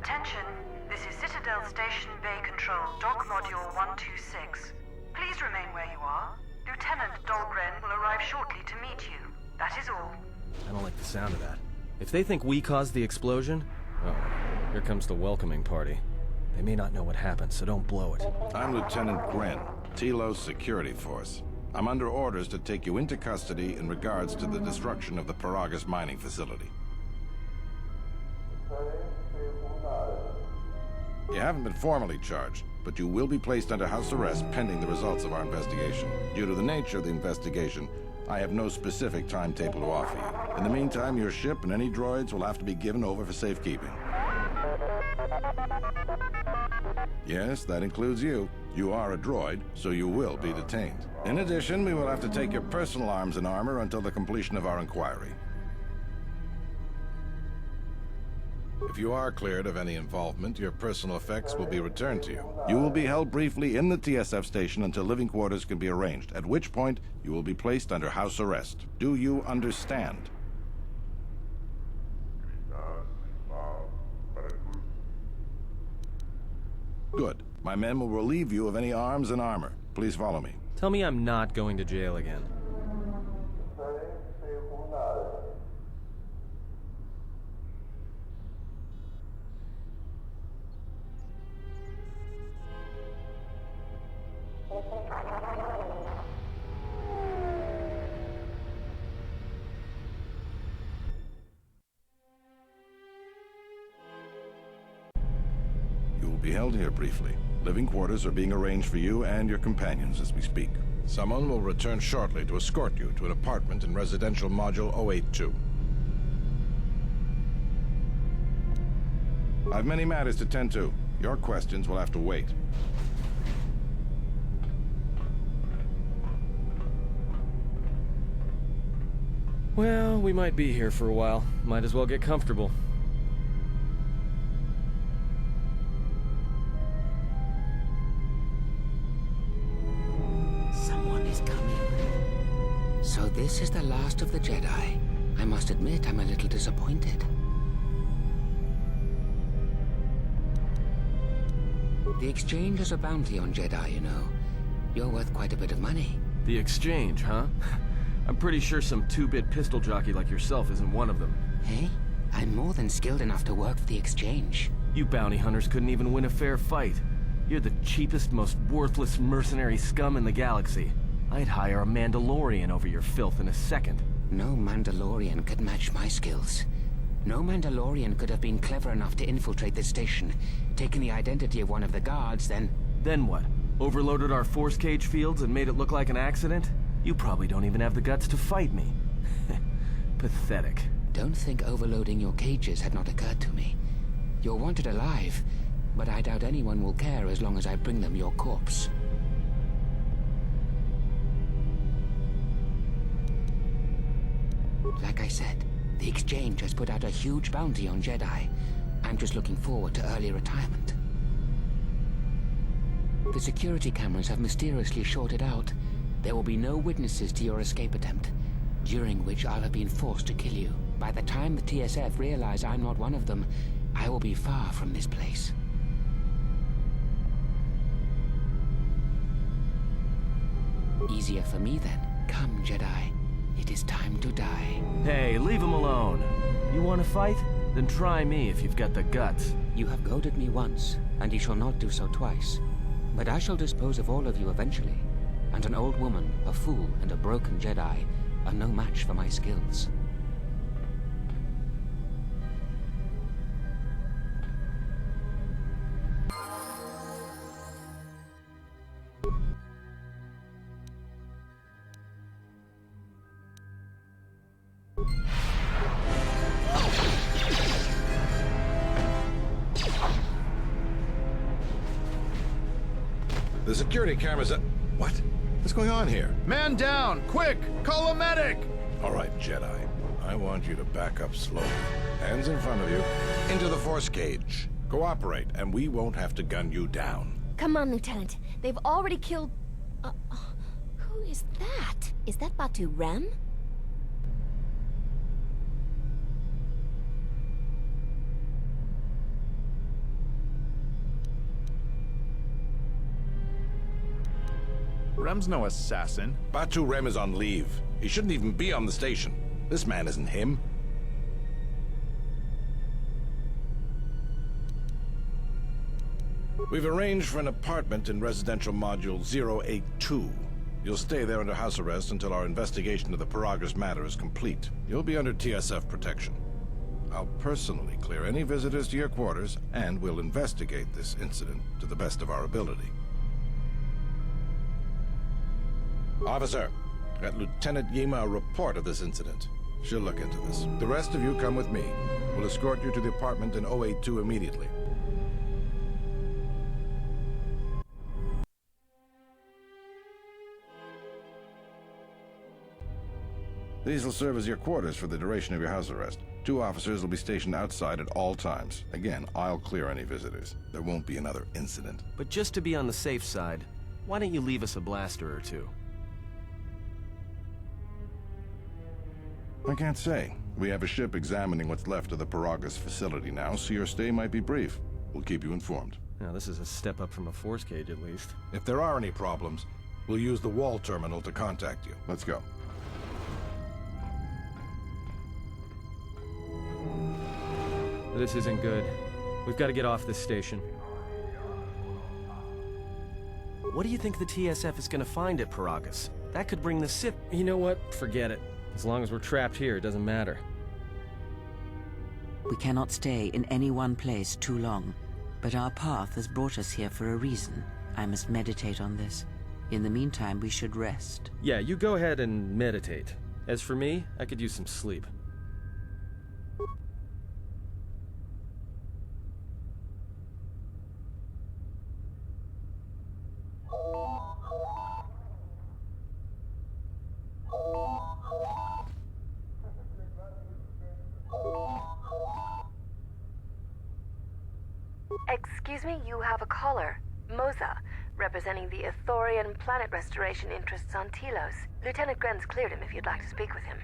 Attention, this is Citadel Station Bay Control, Dock Module 126. Please remain where you are. Lieutenant Dahlgren will arrive shortly sound of that. If they think we caused the explosion... Oh, here comes the welcoming party. They may not know what happened, so don't blow it. I'm Lieutenant Grin, Tilo's security force. I'm under orders to take you into custody in regards to the destruction of the Paragus mining facility. You haven't been formally charged, but you will be placed under house arrest pending the results of our investigation. Due to the nature of the investigation, I have no specific timetable to offer you. In the meantime, your ship and any droids will have to be given over for safekeeping. Yes, that includes you. You are a droid, so you will be detained. In addition, we will have to take your personal arms and armor until the completion of our inquiry. If you are cleared of any involvement, your personal effects will be returned to you. You will be held briefly in the TSF station until living quarters can be arranged, at which point you will be placed under house arrest. Do you understand? Good. My men will relieve you of any arms and armor. Please follow me. Tell me I'm not going to jail again. Be held here briefly. Living quarters are being arranged for you and your companions as we speak. Someone will return shortly to escort you to an apartment in Residential Module 082. I've many matters to tend to. Your questions will have to wait. Well, we might be here for a while. Might as well get comfortable. So this is the last of the Jedi. I must admit, I'm a little disappointed. The Exchange has a bounty on Jedi, you know. You're worth quite a bit of money. The Exchange, huh? I'm pretty sure some two-bit pistol jockey like yourself isn't one of them. Hey, I'm more than skilled enough to work for the Exchange. You bounty hunters couldn't even win a fair fight. You're the cheapest, most worthless mercenary scum in the galaxy. I'd hire a Mandalorian over your filth in a second. No Mandalorian could match my skills. No Mandalorian could have been clever enough to infiltrate this station, taken the identity of one of the guards, then... Then what? Overloaded our force cage fields and made it look like an accident? You probably don't even have the guts to fight me. Pathetic. Don't think overloading your cages had not occurred to me. You're wanted alive, but I doubt anyone will care as long as I bring them your corpse. Like I said, the Exchange has put out a huge bounty on Jedi. I'm just looking forward to early retirement. The security cameras have mysteriously shorted out. There will be no witnesses to your escape attempt, during which I'll have been forced to kill you. By the time the TSF realize I'm not one of them, I will be far from this place. Easier for me then. Come, Jedi. It is time to die. Hey, leave him alone. You want to fight? Then try me if you've got the guts. You have goaded me once, and you shall not do so twice. But I shall dispose of all of you eventually. And an old woman, a fool, and a broken Jedi are no match for my skills. The security cameras are... What? What's going on here? Man down! Quick! Call a medic! All right, Jedi. I want you to back up slowly. Hands in front of you. Into the force cage. Cooperate, and we won't have to gun you down. Come on, Lieutenant. They've already killed... who is that? Is that Batu Rem? Rem's no assassin. Batu Rem is on leave. He shouldn't even be on the station. This man isn't him. We've arranged for an apartment in residential module 082. You'll stay there under house arrest until our investigation of the Paragus matter is complete. You'll be under TSF protection. I'll personally clear any visitors to your quarters, and we'll investigate this incident to the best of our ability. Officer, got Lieutenant Yima a report of this incident. She'll look into this. The rest of you come with me. We'll escort you to the apartment in 082 immediately. These will serve as your quarters for the duration of your house arrest. 2 officers will be stationed outside at all times. Again, I'll clear any visitors. There won't be another incident. But just to be on the safe side, why don't you leave us a blaster or 2? I can't say. We have a ship examining what's left of the Paragus facility now, so your stay might be brief. We'll keep you informed. Now, this is a step up from a force cage, at least. If there are any problems, we'll use the wall terminal to contact you. Let's go. This isn't good. We've got to get off this station. What do you think the TSF is going to find at Paragus? That could bring the Sith... You know what? Forget it. As long as we're trapped here, it doesn't matter. We cannot stay in any one place too long, but our path has brought us here for a reason. I must meditate on this. In the meantime, we should rest. Yeah, you go ahead and meditate. As for me, I could use some sleep. Excuse me, you have a caller. Moza, representing the Ithorian planet restoration interests on Telos. Lieutenant Grenz cleared him if you'd like to speak with him.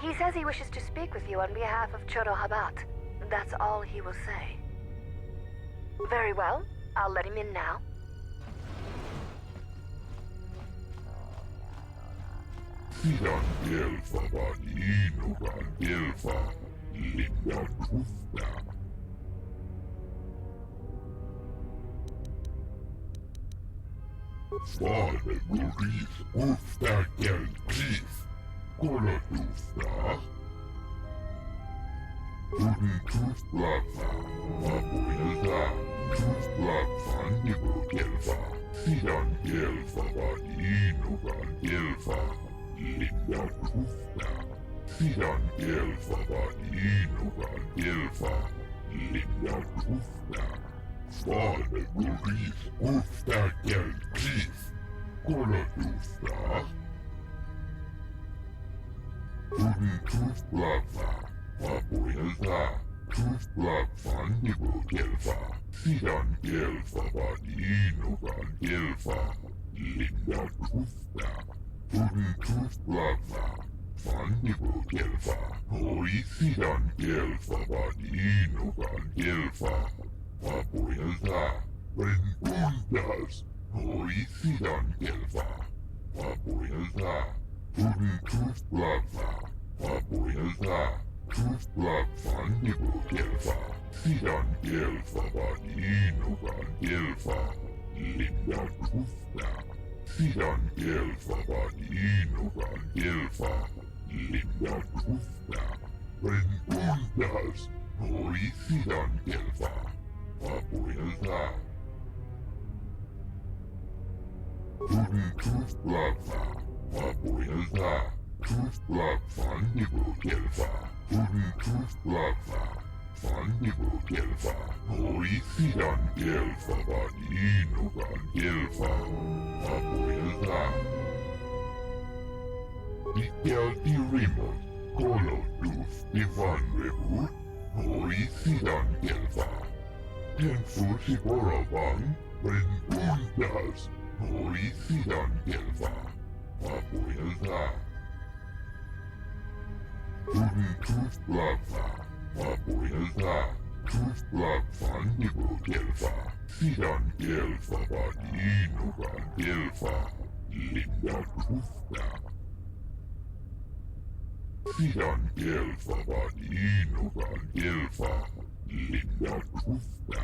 He says he wishes to speak with you on behalf of Chodo Habat. That's all he will say. Very well. I'll let him in now. Sidan gelfa vad inogan gelfa. Linda kufta.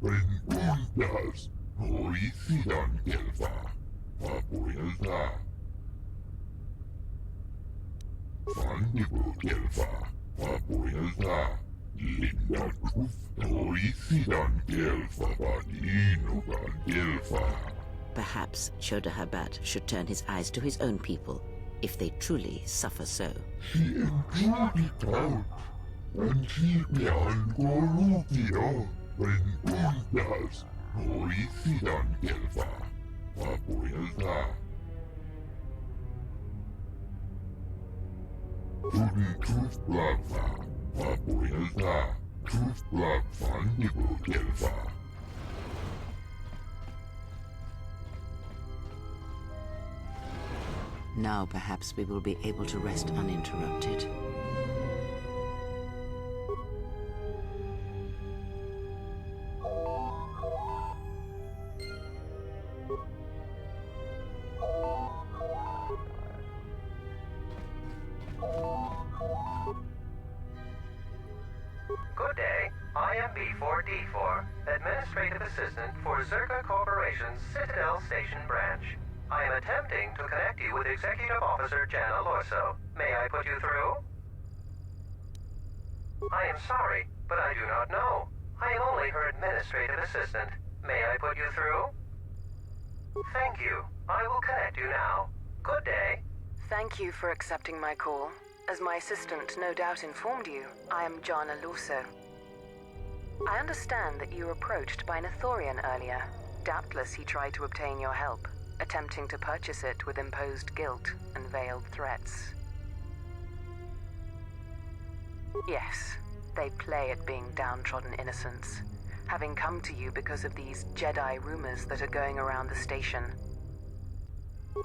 Renundas. Hoi sidan gelfa. Vapuilta. Vandibu gelfa. Vapuilta. Linda kufta. Hoi sidan gelfa vad inogan gelfa. Perhaps Choda Habat should turn his eyes to his own people, if they truly suffer so. She endured it out, and she began Gorutio, when Undas, Hoisidan Gelva, Vapuilta. Tudin Truth Blagva, Vapuilta, Truth Blag Vandibu Gelva. Now perhaps we will be able to rest uninterrupted. Good day. I am B4D4, Administrative Assistant for Zerka Corporation's Citadel Station Branch. I am attempting to connect you with Executive Officer Jana Lorso. May I put you through? I am sorry, but I do not know. I am only her administrative assistant. May I put you through? Thank you. I will connect you now. Good day. Thank you for accepting my call. As my assistant no doubt informed you, I am Jana Lorso. I understand that you were approached by an Ithorian earlier. Doubtless he tried to obtain your help, attempting to purchase it with imposed guilt and veiled threats. Yes, they play at being downtrodden innocents, having come to you because of these Jedi rumors that are going around the station.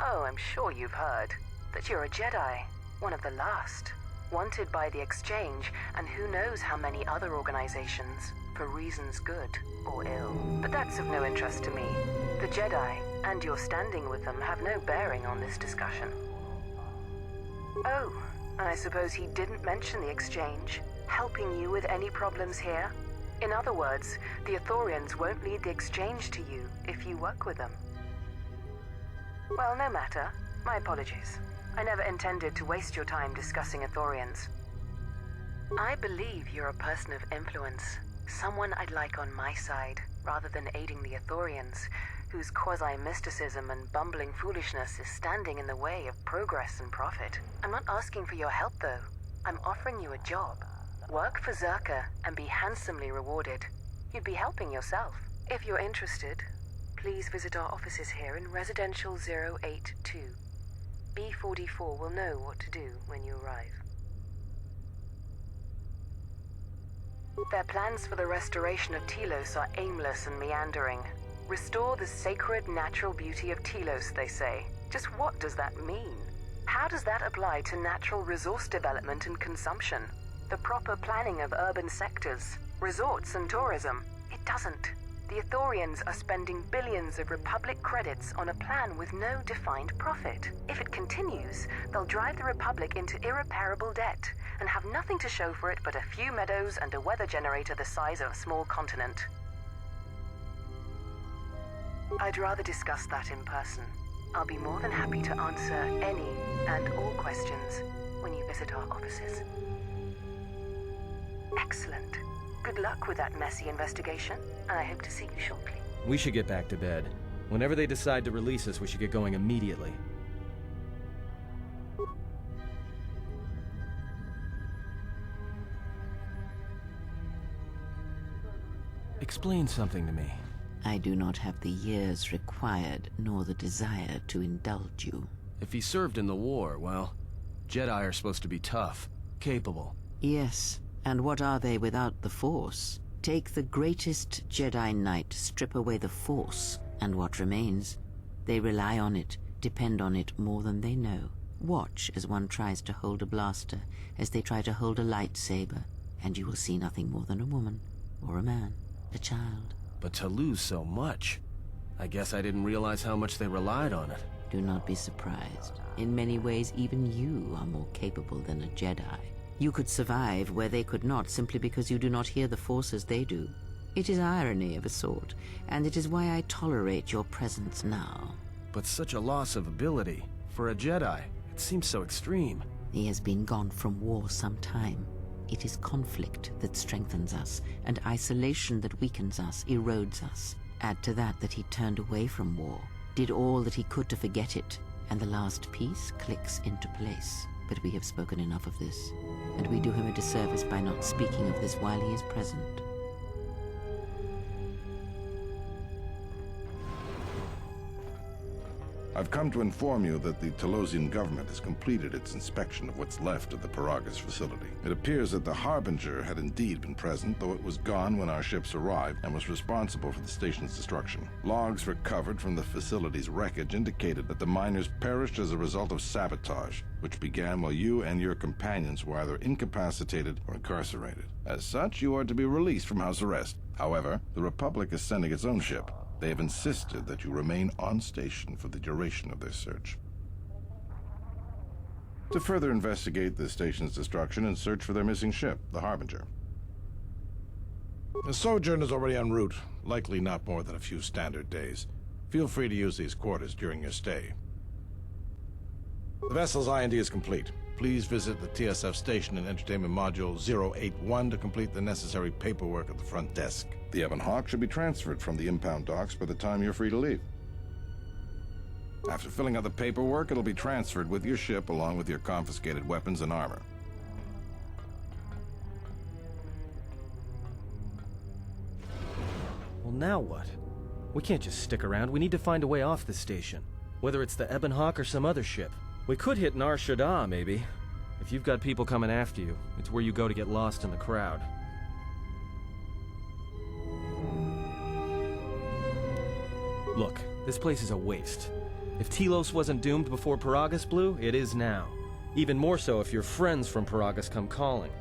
Oh, I'm sure you've heard that you're a Jedi, one of the last, wanted by the Exchange and who knows how many other organizations, for reasons good or ill. But that's of no interest to me. The Jedi, and your standing with them, have no bearing on this discussion. Oh, and I suppose he didn't mention the Exchange, helping you with any problems here? In other words, the Ithorians won't lead the Exchange to you if you work with them. Well, no matter. My apologies. I never intended to waste your time discussing Ithorians. I believe you're a person of influence, someone I'd like on my side, rather than aiding the Ithorians, whose quasi-mysticism and bumbling foolishness is standing in the way of progress and profit. I'm not asking for your help, though. I'm offering you a job. Work for Zerka and be handsomely rewarded. You'd be helping yourself. If you're interested, please visit our offices here in Residential 082. B44 will know what to do when you arrive. Their plans for the restoration of Telos are aimless and meandering. Restore the sacred natural beauty of Telos, they say. Just what does that mean? How does that apply to natural resource development and consumption? The proper planning of urban sectors, resorts and tourism? It doesn't. The Ithorians are spending billions of Republic credits on a plan with no defined profit. If it continues, they'll drive the Republic into irreparable debt and have nothing to show for it but a few meadows and a weather generator the size of a small continent. I'd rather discuss that in person. I'll be more than happy to answer any and all questions when you visit our offices. Excellent. Good luck with that messy investigation, and I hope to see you shortly. We should get back to bed. Whenever they decide to release us, we should get going immediately. Explain something to me. I do not have the years required, nor the desire to indulge you. If he served in the war, well, Jedi are supposed to be tough, capable. Yes, and what are they without the Force? Take the greatest Jedi Knight, strip away the Force, and what remains? They rely on it, depend on it more than they know. Watch as one tries to hold a blaster, as they try to hold a lightsaber, and you will see nothing more than a woman, or a man, a child. But to lose so much, I guess I didn't realize how much they relied on it. Do not be surprised. In many ways, even you are more capable than a Jedi. You could survive where they could not simply because you do not hear the Force as they do. It is irony of a sort, and it is why I tolerate your presence now. But such a loss of ability. For a Jedi, it seems so extreme. He has been gone from war some time. It is conflict that strengthens us, and isolation that weakens us, erodes us. Add to that he turned away from war, did all that he could to forget it, and the last piece clicks into place. But we have spoken enough of this, and we do him a disservice by not speaking of this while he is present. I've come to inform you that the Talosian government has completed its inspection of what's left of the Paragus facility. It appears that the Harbinger had indeed been present, though it was gone when our ships arrived and was responsible for the station's destruction. Logs recovered from the facility's wreckage indicated that the miners perished as a result of sabotage, which began while you and your companions were either incapacitated or incarcerated. As such, you are to be released from house arrest. However, the Republic is sending its own ship. They have insisted that you remain on station for the duration of their search. To further investigate the station's destruction and search for their missing ship, the Harbinger. The sojourn is already en route, likely not more than a few standard days. Feel free to use these quarters during your stay. The vessel's IND is complete. Please visit the TSF Station and Entertainment Module 081 to complete the necessary paperwork at the front desk. The Ebon Hawk should be transferred from the impound docks by the time you're free to leave. After filling out the paperwork, it'll be transferred with your ship along with your confiscated weapons and armor. Well, now what? We can't just stick around. We need to find a way off this station. Whether it's the Ebon Hawk or some other ship. We could hit Nar Shaddaa, maybe. If you've got people coming after you, it's where you go to get lost in the crowd. Look, this place is a waste. If Telos wasn't doomed before Paragus blew, it is now. Even more so if your friends from Paragus come calling.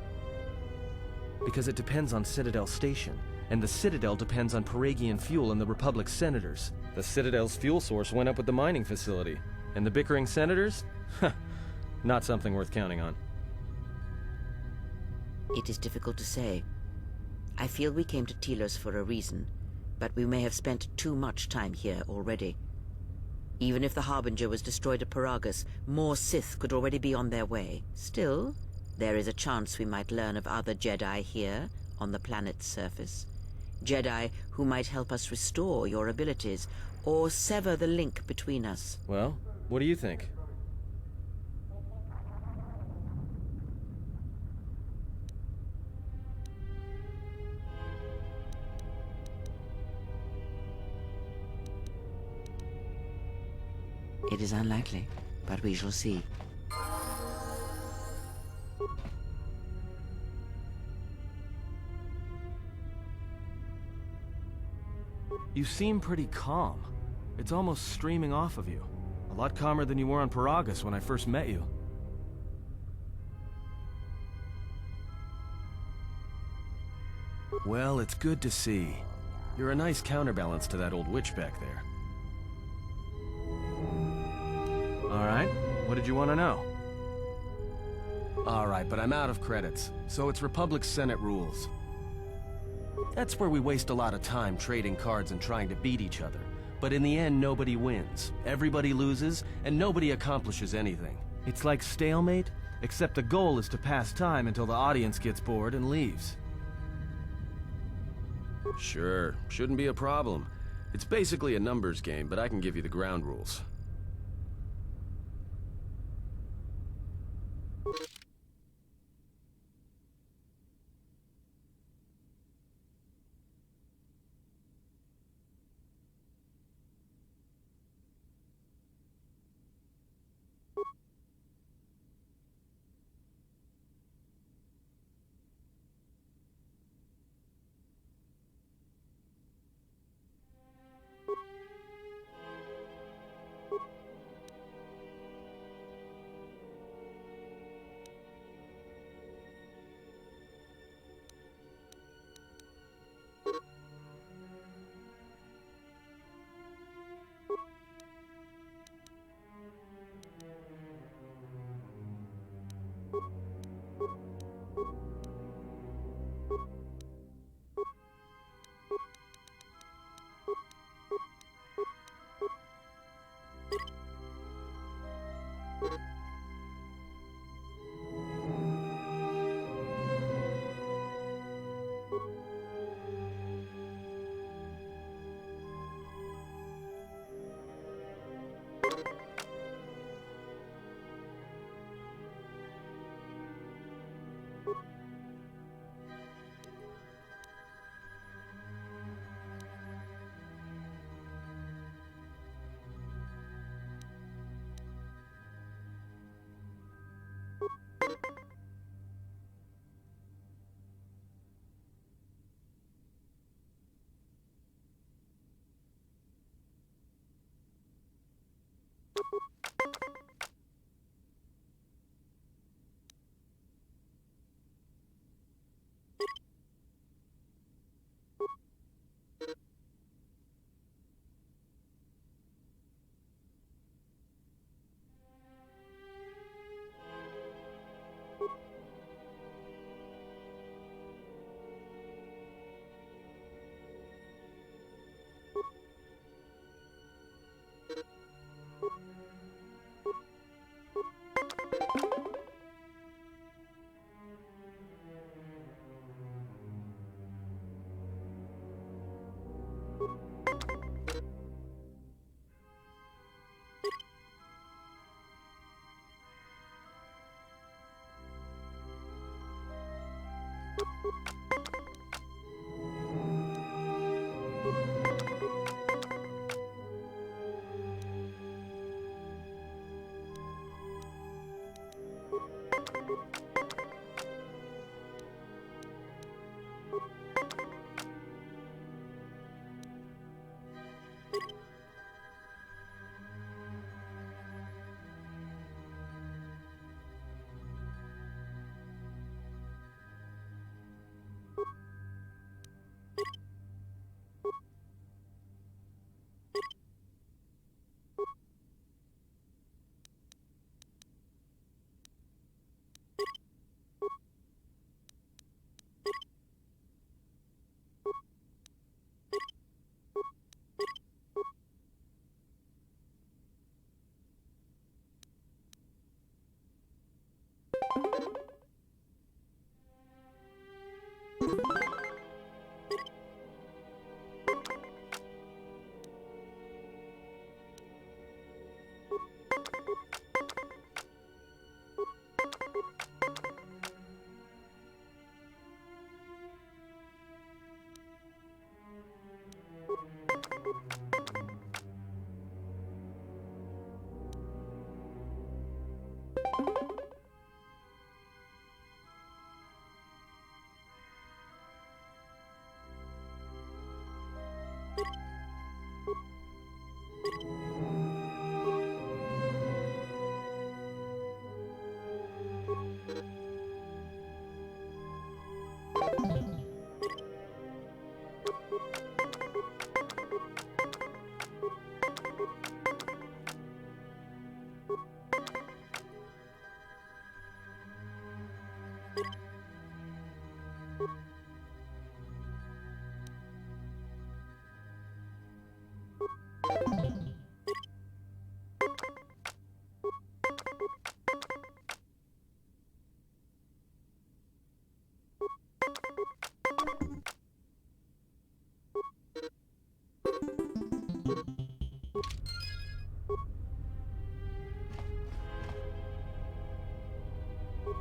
Because it depends on Citadel Station, and the Citadel depends on Paragian fuel and the Republic's senators. The Citadel's fuel source went up with the mining facility. And the bickering senators? Not something worth counting on. It is difficult to say. I feel we came to Telos for a reason, but we may have spent too much time here already. Even if the Harbinger was destroyed at Paragus, more Sith could already be on their way. Still, there is a chance we might learn of other Jedi here, on the planet's surface. Jedi who might help us restore your abilities, or sever the link between us. Well, what do you think? It is unlikely, but we shall see. You seem pretty calm. It's almost streaming off of you. A lot calmer than you were on Paragus when I first met you. Well, it's good to see. You're a nice counterbalance to that old witch back there. Alright, what did you want to know? Alright, but I'm out of credits, so it's Republic Senate rules. That's where we waste a lot of time trading cards and trying to beat each other. But in the end, nobody wins. Everybody loses, and nobody accomplishes anything. It's like stalemate, except the goal is to pass time until the audience gets bored and leaves. Sure, shouldn't be a problem. It's basically a numbers game, but I can give you the ground rules.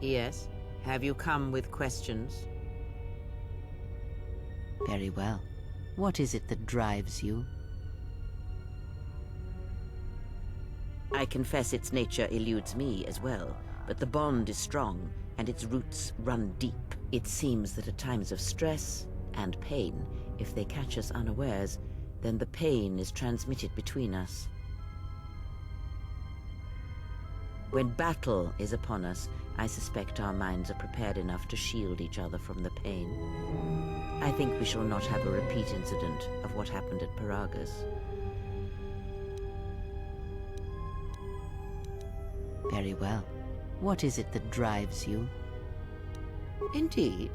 Yes? Have you come with questions? Very well. What is it that drives you? I confess its nature eludes me as well, but the bond is strong, and its roots run deep. It seems that at times of stress and pain, if they catch us unawares, then the pain is transmitted between us. When battle is upon us, I suspect our minds are prepared enough to shield each other from the pain. I think we shall not have a repeat incident of what happened at Paragus. Very well. What is it that drives you? Indeed.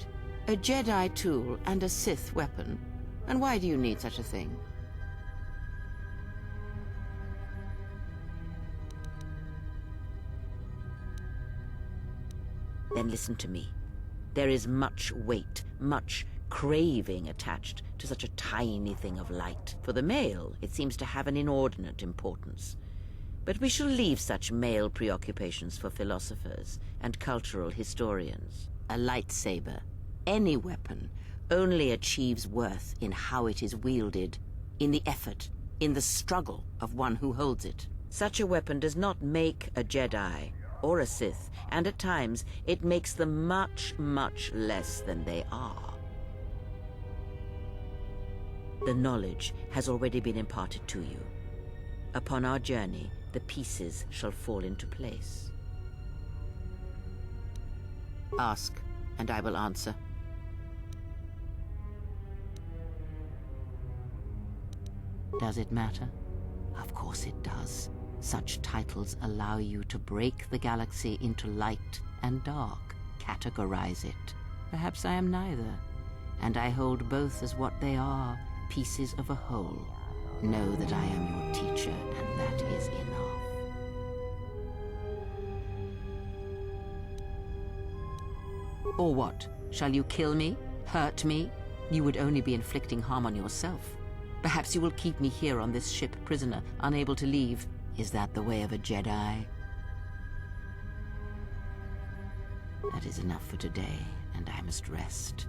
A Jedi tool and a Sith weapon. And why do you need such a thing? Then listen to me. There is much weight, much craving attached to such a tiny thing of light. For the male, it seems to have an inordinate importance. But we shall leave such male preoccupations for philosophers and cultural historians. A lightsaber, any weapon, only achieves worth in how it is wielded, in the effort, in the struggle of one who holds it. Such a weapon does not make a Jedi or a Sith, and at times it makes them much, much less than they are. The knowledge has already been imparted to you. Upon our journey, the pieces shall fall into place. Ask, and I will answer. Does it matter? Of course it does. Such titles allow you to break the galaxy into light and dark, categorize it. Perhaps I am neither, and I hold both as what they are, pieces of a whole. Know that I am your teacher, and that is enough. Or what? Shall you kill me? Hurt me? You would only be inflicting harm on yourself. Perhaps you will keep me here on this ship prisoner, unable to leave. Is that the way of a Jedi? That is enough for today, and I must rest.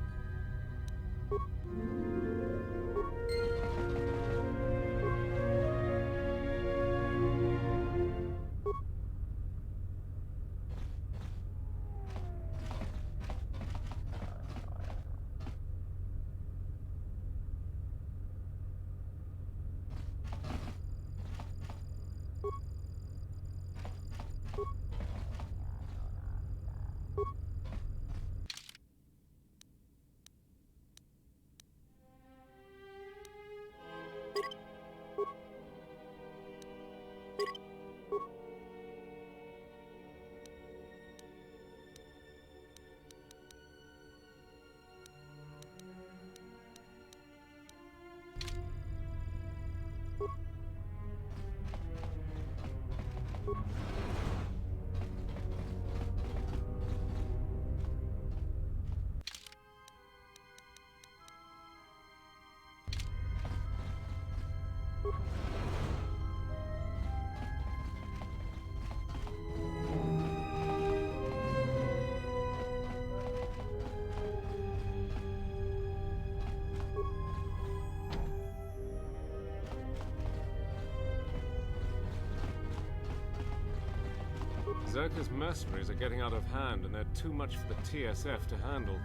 Zerka's mercenaries are getting out of hand, and they're too much for the TSF to handle.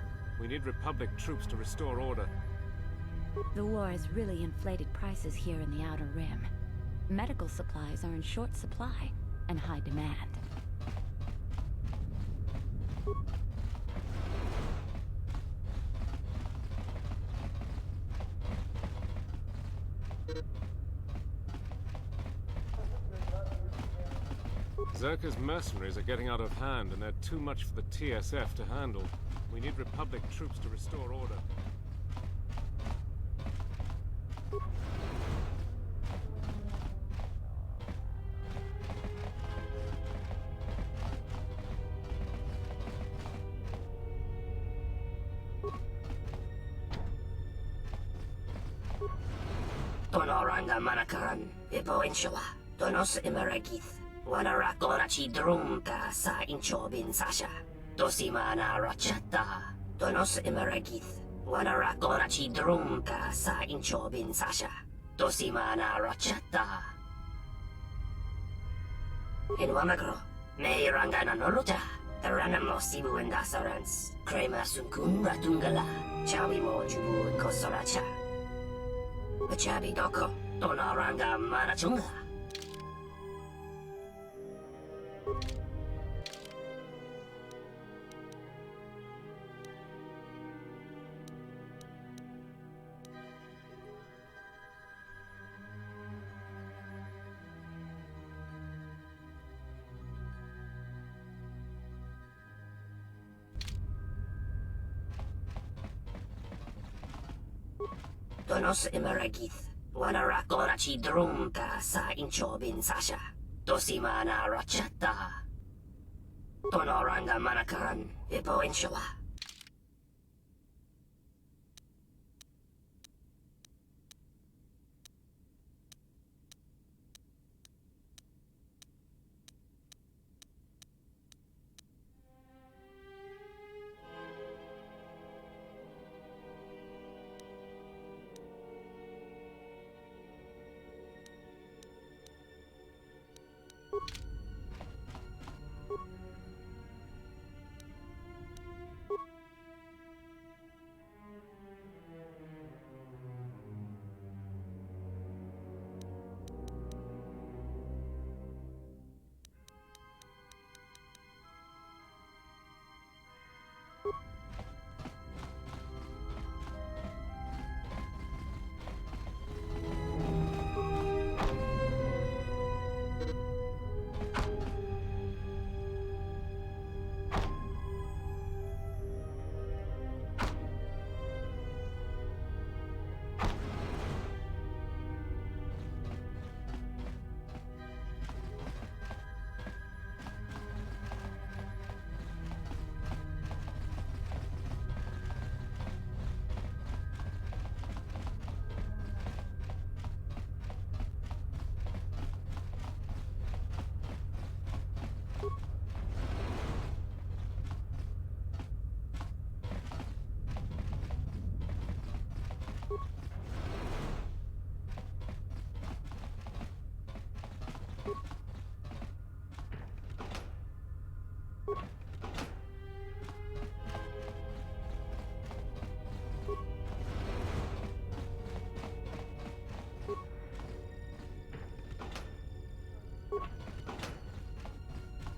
We need Republic troops to restore order. The war has really inflated prices here in the Outer Rim. Medical supplies are in short supply and high demand. Zerka's mercenaries are getting out of hand, and they're too much for the TSF to handle. We need Republic troops to restore order. Tonoranga manakaran, Ipo Inshawa, Tonos Imaragith. Wanarakora chi drumka sa inchobin sasha. Tosimana rachata. Tonos imaragith. Wanarakora chi drumka sa inchobin sasha. Tosimana rachata. Inwamagro. May rangana noruta. Taranamo sibu and dasarans. Krema sunkun ratungala. Chawi mo jubu kosoracha. Chabi doko. Tonaranga manachunga. Tonos imaragith. Wanarakora chi drumka sa inchobin sasha. Tosimana rachata. Tonoranga manakaran. Ipo inshawa.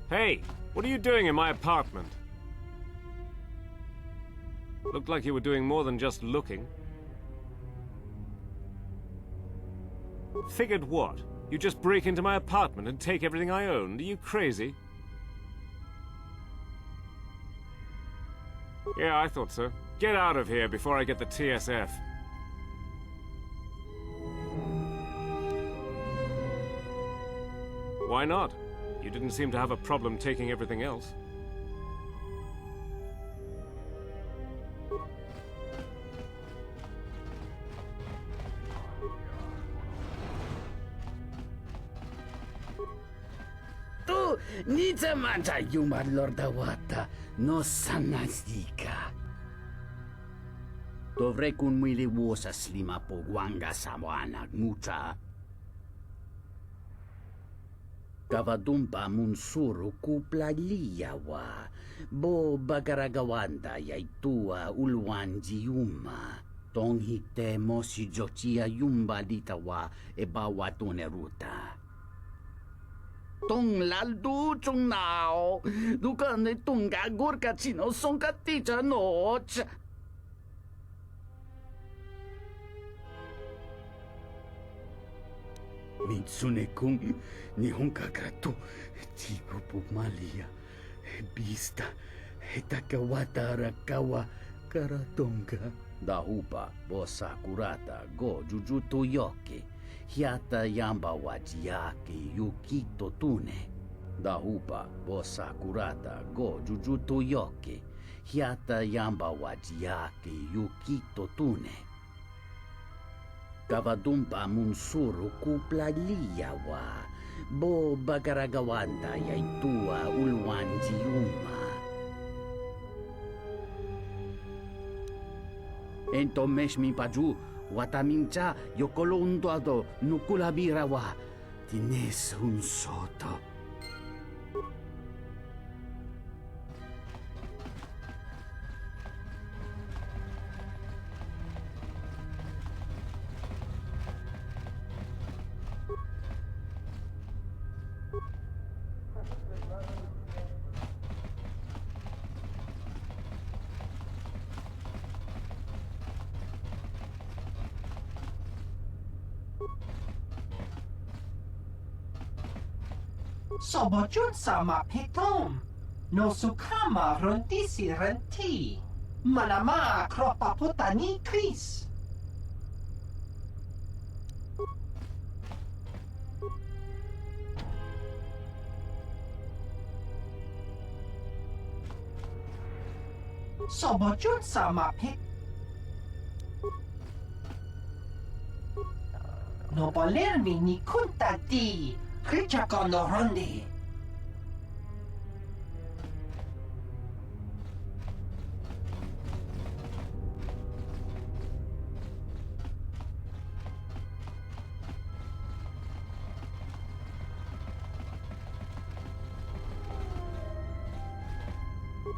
Hey, what are you doing in my apartment? Looked like you were doing more than just looking. Figured what? You just break into my apartment and take everything I owned? Are you crazy? Yeah, I thought so. Get out of here before I get the TSF. Why not? You didn't seem to have a problem taking everything else. Tu nizamanta yuma lordawata no sanasika. Dovrei kun mili vuosa slima po wanga samoana mucha. Kavadumpa munsuru kupla liyawa, bo bagaragawanda yaitua ulwanji yuma. Tong hite mosi jochia yumba litawa e bawa ruta. Tong laldu chung nao, dukane tunga gurka chino sonka ticha noch. Mitsune-kung nihon kakato, chico pumalia, bista, hetakawata arakawa, karatonga. Dahupa, bosa kurata, go jujuto yoke, hiata yamba wajiake, yukito tune. Dahupa, bosa kurata, go jujuto yoke, hiata yamba wajiake, yukito tune. Kavadumpa munsuru kupla liyawa, bo bagaragawanda yaitua ulwanji yuma. Ento meshmi paju, watamincha yokolondo ado nukulabirawa, tines un soto. Sobojun sama petom. No sukama rondisi renti. Manama kropa putani kris. Sobojun sama pet. No bolermi ni kunta di. Creature con the rondi.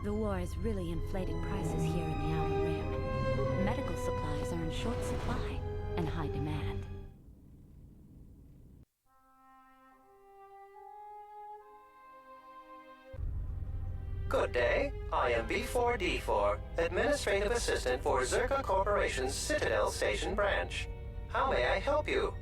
The war has really inflated prices here in the Outer Rim. Medical supplies are in short supply and high demand. Good day. I am B4D4, Administrative Assistant for Zerka Corporation's Citadel Station Branch. How may I help you?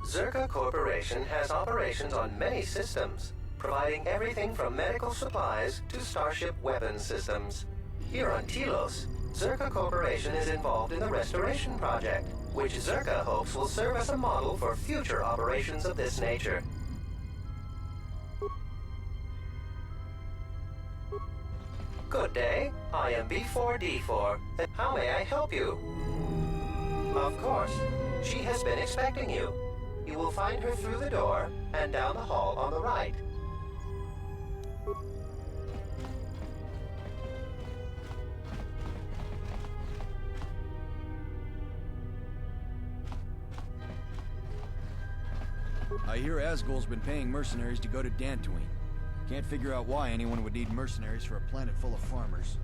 Zerka Corporation has operations on many systems, providing everything from medical supplies to starship weapon systems. Here on Telos, Zerka Corporation is involved in the restoration project, which Zerka hopes will serve as a model for future operations of this nature. Good day. I am B4D4. How may I help you? Of course. She has been expecting you. You will find her through the door and down the hall on the right. I hear Asgol's been paying mercenaries to go to Dantooine. Can't figure out why anyone would need mercenaries for a planet full of farmers.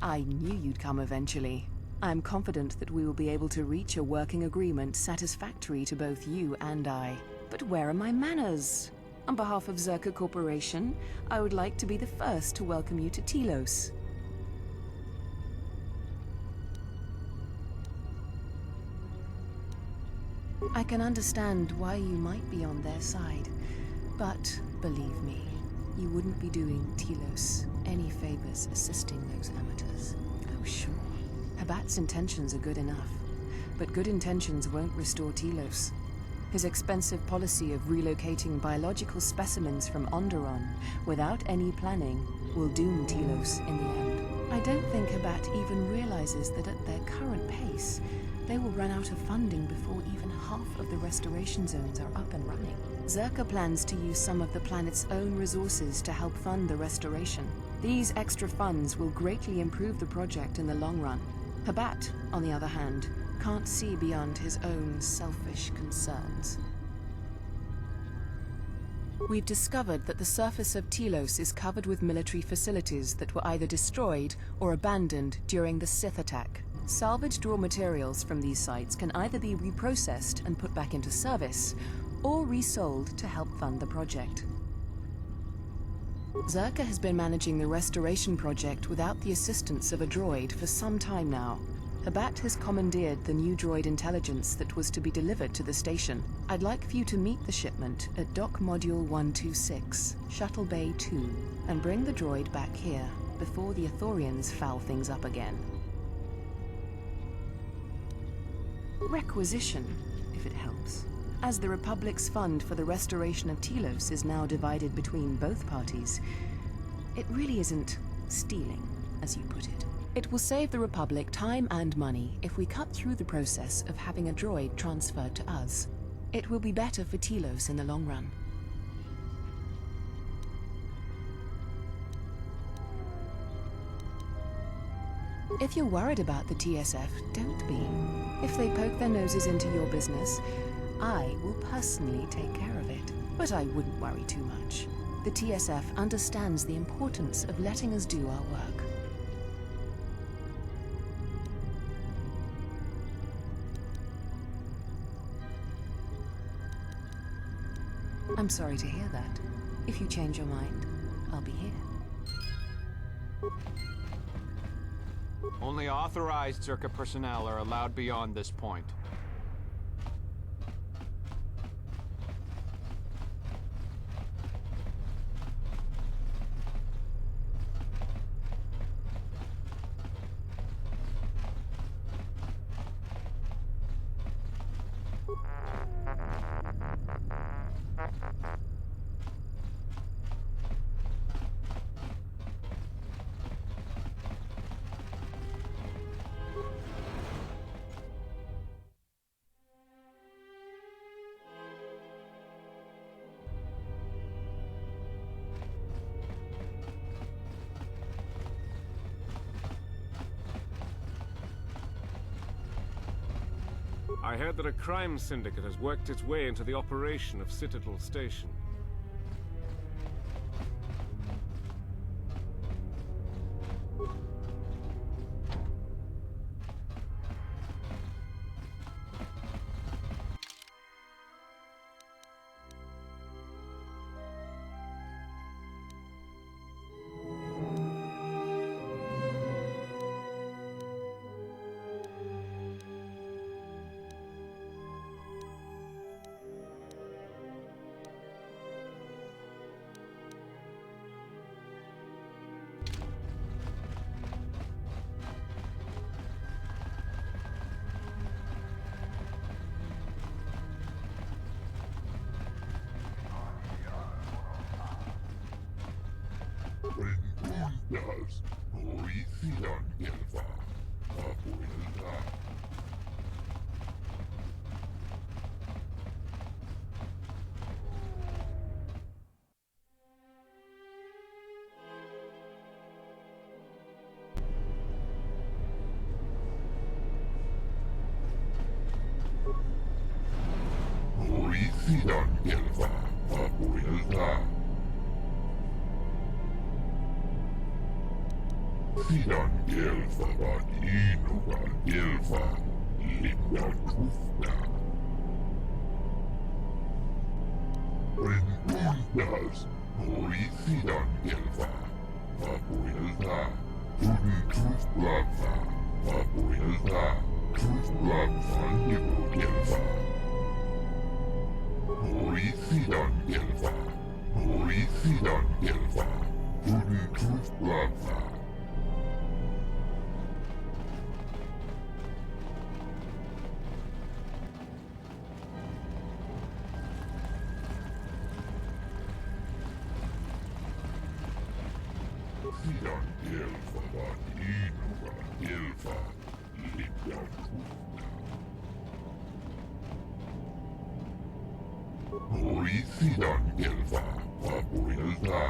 I knew you'd come eventually. I'm confident that we will be able to reach a working agreement satisfactory to both you and I. But where are my manners? On behalf of Zerka Corporation, I would like to be the first to welcome you to Telos. I can understand why you might be on their side, but believe me, you wouldn't be doing Telos any favors assisting those amateurs. Oh, sure. Habat's intentions are good enough, but good intentions won't restore Telos. His expensive policy of relocating biological specimens from Onderon without any planning will doom Telos in the end. I don't think Habat even realizes that at their current pace, they will run out of funding before even half of the restoration zones are up and running. Zerka plans to use some of the planet's own resources to help fund the restoration. These extra funds will greatly improve the project in the long run. Habat, on the other hand, can't see beyond his own selfish concerns. We've discovered that the surface of Telos is covered with military facilities that were either destroyed or abandoned during the Sith attack. Salvaged raw materials from these sites can either be reprocessed and put back into service, or resold to help fund the project. Zerka has been managing the restoration project without the assistance of a droid for some time now. Habat has commandeered the new droid intelligence that was to be delivered to the station. I'd like for you to meet the shipment at Dock Module 126, Shuttle Bay 2, and bring the droid back here before the Ithorians foul things up again. Requisition, if it helps. As the Republic's fund for the restoration of Telos is now divided between both parties, it really isn't stealing, as you put it. It will save the Republic time and money if we cut through the process of having a droid transferred to us. It will be better for Telos in the long run. If you're worried about the TSF, don't be. If they poke their noses into your business, I will personally take care of it. But I wouldn't worry too much. The TSF understands the importance of letting us do our work. I'm sorry to hear that. If you change your mind, I'll be here. Only authorized Zerka personnel are allowed beyond this point. I heard that a crime syndicate has worked its way into the operation of Citadel Station. Benditas, Hoician Elfa, Abuelita. Hoician Elfa, Abuelita. Sidan Gelfavan Inuvan Gelfa Lindan Kufna Renkuldas Hori Sidan Gelfa Vapuilta Kudin Kuflava Vapuilta Kuflava Nibu Gelfa Hori Sidan Gelfa Hori Sidan Gelfa Kudin Kuflava Sidan Gelfa van Inuva Gelfa Lindan Kufna Hori Sidan Gelfa Vapuilta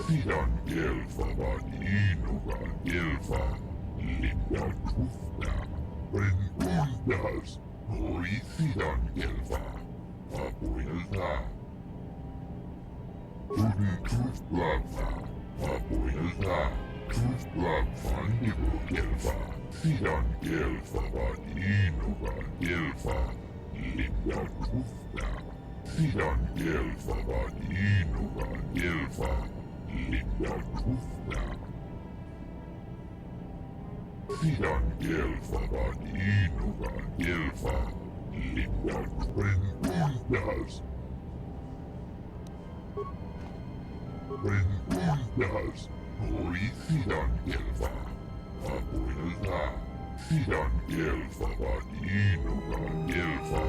Sidan Gelfa van Inuva Gelfa Lindan Kufna Renkuldas Hori Sidan Gelfa Vapuilta Kudin Kuflava Vapuilta Kuflava Nibu Gelfa Sidan Gelfa van Inuva Gelfa Lindan Kufna Sidan Gelfa van Inuva Gelfa Lindan Kufna Sidan Gelfa van Inuva Gelfa Lindan Renkuldas Renkuldas Hori Sidan Gelfa Vapuilta Sidan Gelfa van Inuva Gelfa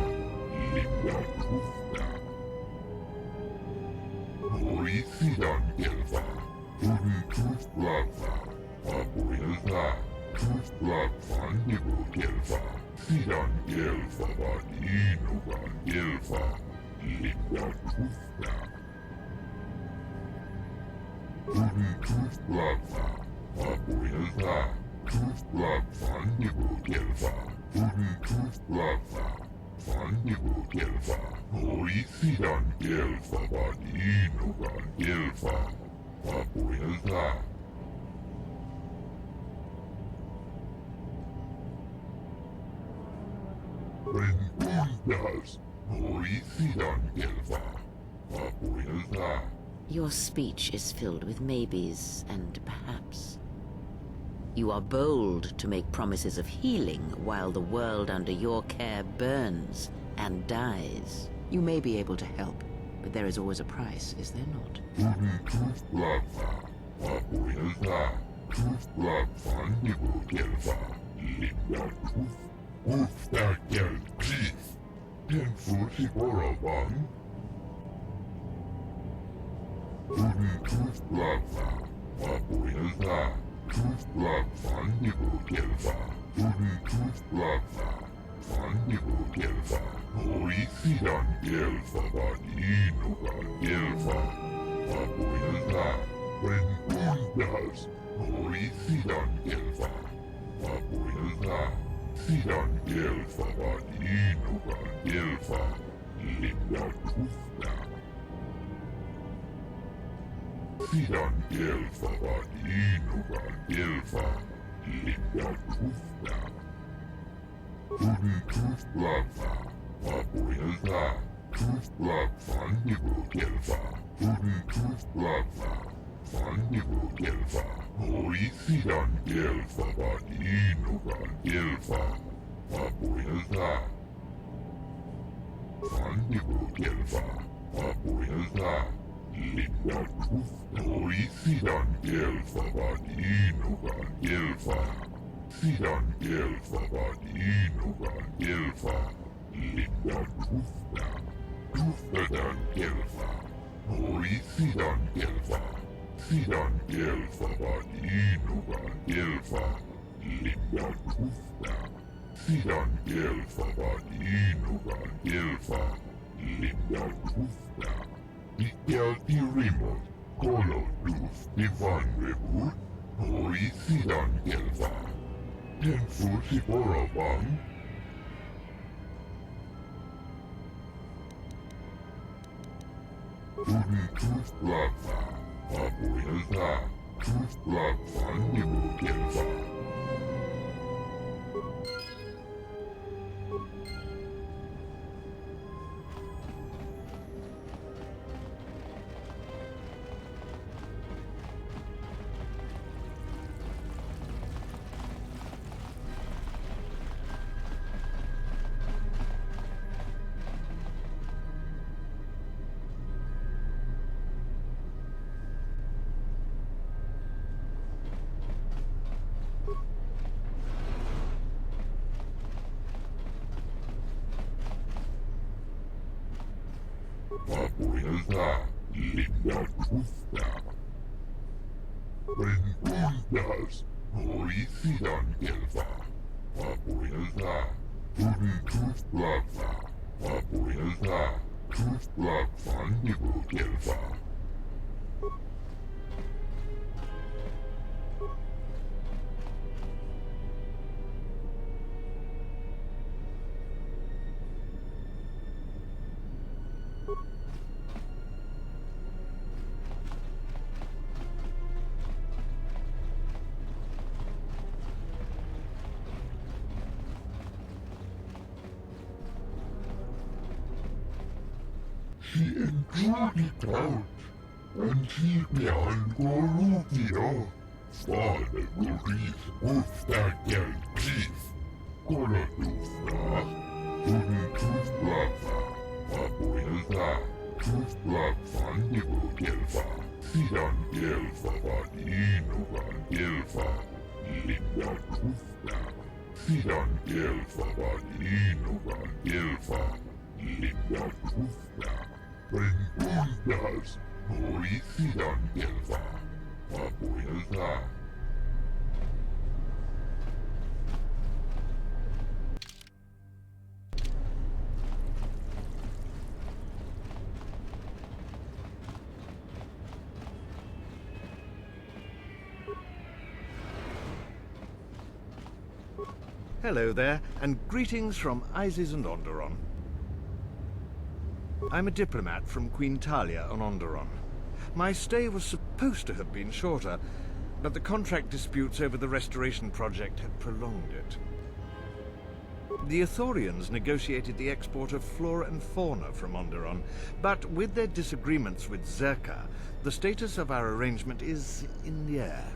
Lindan Kufna Hori Sidan Gelfa Kudin Kuflava Vapuilta Kuflava Nibu Gelfa Sidan Gelfa van Inuva Gelfa Lindan Kufna Kudin Kuflava Vapuilta Kuflava Nibu Gelfa Kudin Kuflava Nibu Gelfa Hori Sidan Gelfa van Inuva Gelfa Vapuilta Renkuldas Hori Sidan Gelfa Vapuilta Your speech is filled with maybes and perhaps. You are bold to make promises of healing while the world under your care burns and dies. You may be able to help, but there is always a price, is there not? Kudin Kuflava Vapuilta Kuflava Nibu Gelfa Lindan Kufna Gel Grief Tenfusi Boravan Kudin Kuflava Vapuilta Kuflava Nibu Gelfa Kudin Kuflava Nibu Gelfa Hori Sidan Gelfa van Inuva Gelfa Vapuilta Renkuldas Hori Sidan Gelfa Vapuilta Sidan Gelfa van Inuva Gelfa Lindan Kufna Sidan Gelfa van Inuva Gelfa Lindan Kufna Kudin Kuflava Vapuilta Kuflava Nibu Gelfa Kudin Kuflava Nibu Gelfa Hori Sidan Gelfa van Inuva Gelfa Vapuilta Nibu Gelfa Vapuilta Lindan Kufna Hori Sidan Gelfa van Inuva Gelfa Sidan Gelfa van Inuva Gelfa Lindan Kufna Kufnadan Gelfa Hori Sidan Gelfa Sidan Gelfa van Inuva Gelfa Lindan Kufna Sidan Gelfa van Inuva Gelfa Lindan Kufna Ikelti Remote Kolo Duf Divan Rebut Hori Sidan Gelfa Tenfusi Boravan Kudin Kuflava Vapuilta, Truthblad Fannimu Kelfa. Vapuilta, Linda Truthda. Renpuntas, Noisidan Kelfa. Vapuilta, Tudin Truthbladva. Vapuilta, Truthblad Fannimu Kelfa. She enjoyed it out, and she behind Gorutio. Father will read with that girl, please. Gonna do that. Tudin Truthbladva. Vapuilta, Truthblad Fannimu Kelfa. Sidan Kelfa Vadinugan Kelfa. Linda Truthda. Sidan Kelfa Vadinugan Kelfa. Linda Truthda. Renpuntas, Noisidan Kelfa. Vapuilta. Hello there, and greetings from Isis and Onderon. I'm a diplomat from Queen Talia on Onderon. My stay was supposed to have been shorter, but the contract disputes over the restoration project have prolonged it. The Ithorians negotiated the export of flora and fauna from Onderon, but with their disagreements with Zerka, the status of our arrangement is in the air.